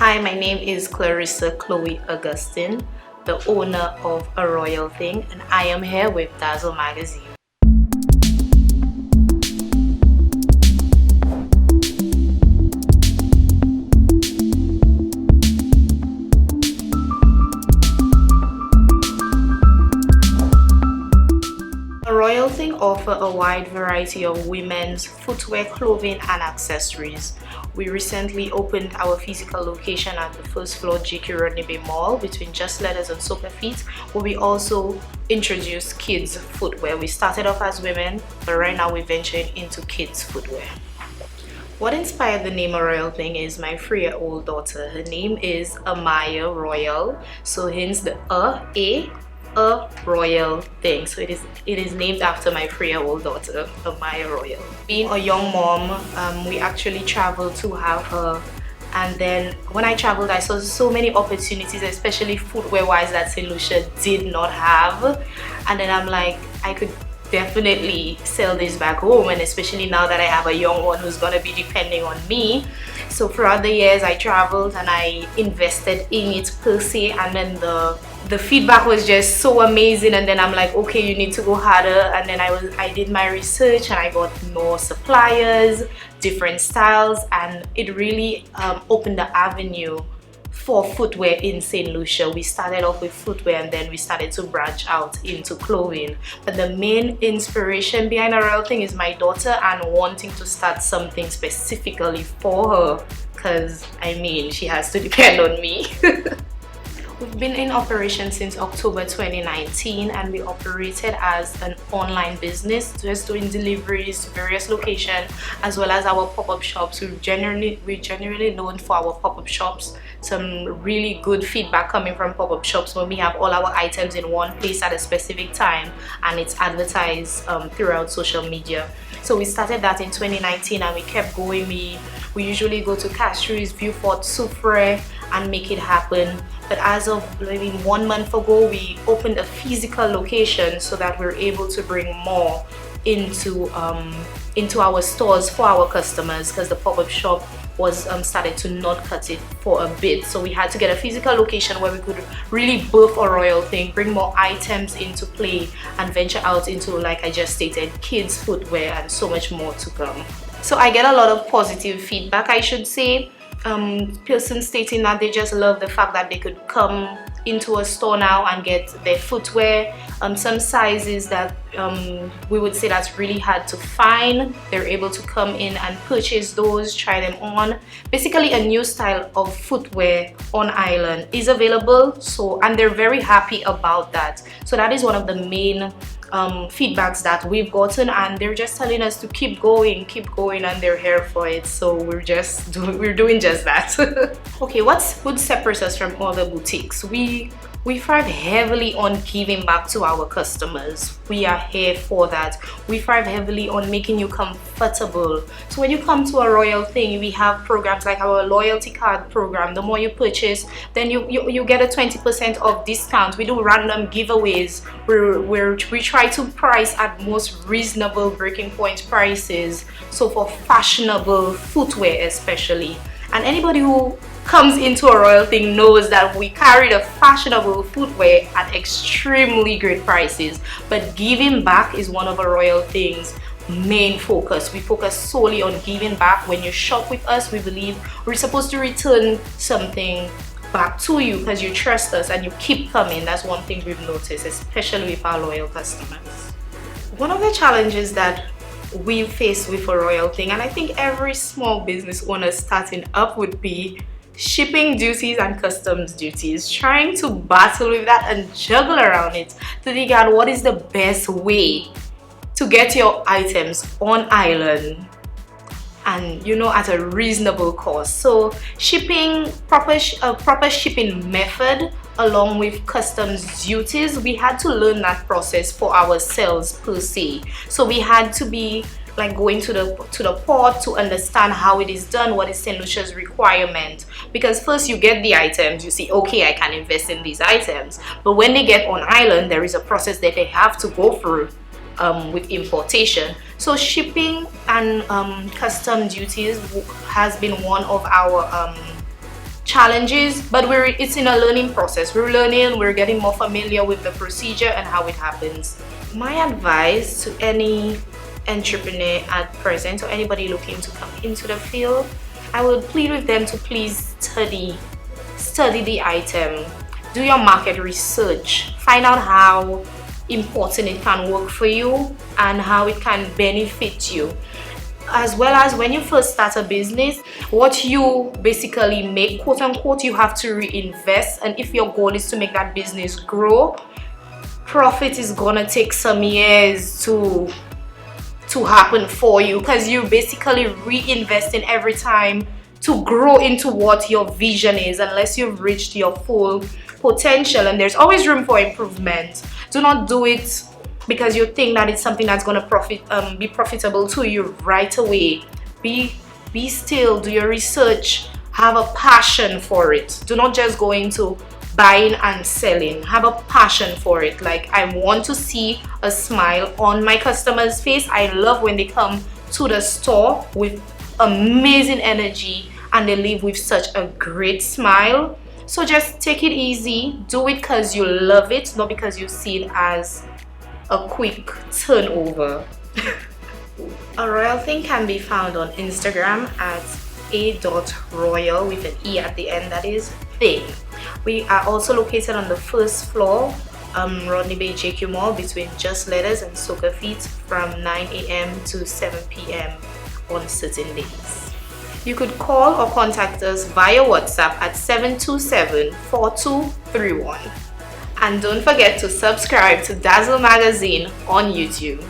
Hi, my name is Clarissa Chloe Augustin, the owner of A Royale Thing, and I am here with Dazzle magazine. A Royale Thing offers a wide variety of women's footwear, clothing, and accessories. We recently opened our physical location at the first floor GQ Rodney Mall between Just Letters and Soca Feet, where we also introduced kids footwear. We started off as women, but right now we're venturing into kids footwear. What inspired the name A Royale Thing is my 3-year-old daughter. Her name is Amaya Royale, so hence the A Royale Thing. So it is named after my 3-year-old daughter, Amaya Royale. Being a young mom, we actually traveled to have her, and then when I traveled I saw so many opportunities, especially footwear wise, that St. Lucia did not have, and then I'm like, I could definitely sell this back home, and especially now that I have a young one who's gonna be depending on me. So throughout the years I traveled and I invested in it per se, and then the feedback was just so amazing, and then I'm like, okay, you need to go harder. And then I did my research and I got more suppliers, different styles, and it really opened the avenue for footwear in St. Lucia. We started off with footwear and then we started to branch out into clothing. But the main inspiration behind A Royale Thing is my daughter and wanting to start something specifically for her, because I mean, she has to depend on me. We've been in operation since October 2019, and we operated as an online business, just doing deliveries to various locations, as well as our pop-up shops. We're generally known for our pop-up shops. Some really good feedback coming from pop-up shops when we have all our items in one place at a specific time, and it's advertised throughout social media. So we started that in 2019 and we kept going. We usually go to Castries, Viewfort, Soufrière, and make it happen. But as of maybe 1 month ago, we opened a physical location so that we're able to bring more into our stores for our customers, because the pop-up shop was started to not cut it for a bit. So we had to get a physical location where we could really birth A Royale Thing, bring more items into play, and venture out into, like I just stated, kids footwear and so much more to come. So I get a lot of positive feedback, I should say. Persons stating that they just love the fact that they could come into a store now and get their footwear. Some sizes that we would say that's really hard to find, they're able to come in and purchase those, try them on. Basically a new style of footwear on island is available, so, and they're very happy about that. So that is one of the main feedbacks that we've gotten, and they're just telling us to keep going, and they're here for it. So we're doing just that. Okay, what separates us from other boutiques? We thrive heavily on giving back to our customers. We are here for that. We thrive heavily on making you comfortable. So when you come to A Royale Thing, we have programs like our loyalty card program. The more you purchase, then you get a 20% off discount. We do random giveaways where we try to price at most reasonable breaking point prices. So for fashionable footwear especially. And anybody who comes into A Royale Thing knows that we carry the fashionable footwear at extremely great prices, but giving back is one of A Royale Thing's main focus. We focus solely on giving back. When you shop with us, we believe we're supposed to return something back to you because you trust us and you keep coming. That's one thing we've noticed, especially with our loyal customers. One of the challenges that we face with A Royale Thing, and I think every small business owner starting up, would be shipping duties and customs duties. Trying to battle with that and juggle around it to figure out what is the best way to get your items on island and, you know, at a reasonable cost. So shipping, proper shipping method along with customs duties, we had to learn that process for ourselves per se. So we had to be like going to the port to understand how it is done, what is St. Lucia's requirement. Because first you get the items, you see, okay, I can invest in these items. But when they get on island, there is a process that they have to go through with importation. So shipping and custom duties has been one of our challenges, but it's in a learning process. We're learning, we're getting more familiar with the procedure and how it happens. My advice to any entrepreneur at present or anybody looking to come into the field, I would plead with them to please study the item, do your market research, find out how important it can work for you and how it can benefit you. As well as when you first start a business, what you basically make, quote unquote, you have to reinvest. And if your goal is to make that business grow, profit is gonna take some years to happen for you, because you're basically reinvesting every time to grow into what your vision is, unless you've reached your full potential. And there's always room for improvement. Do not do it because you think that it's something that's going to be profitable to you right away. Be still, do your research, have a passion for it. Do not just go into buying and selling. Have a passion for it. Like, I want to see a smile on my customers' face. I love when they come to the store with amazing energy and they leave with such a great smile. So just take it easy, do it because you love it, not because you see it as a quick turnover. A Royale Thing can be found on Instagram at a.royal with an E at the end, that is thing. We are also located on the first floor, Rodney Bay JQ Mall, between Just Letters and Soca Feet, from 9 a.m. to 7 p.m. on certain days. You could call or contact us via WhatsApp at 727-4231. And don't forget to subscribe to Dazzle magazine on YouTube.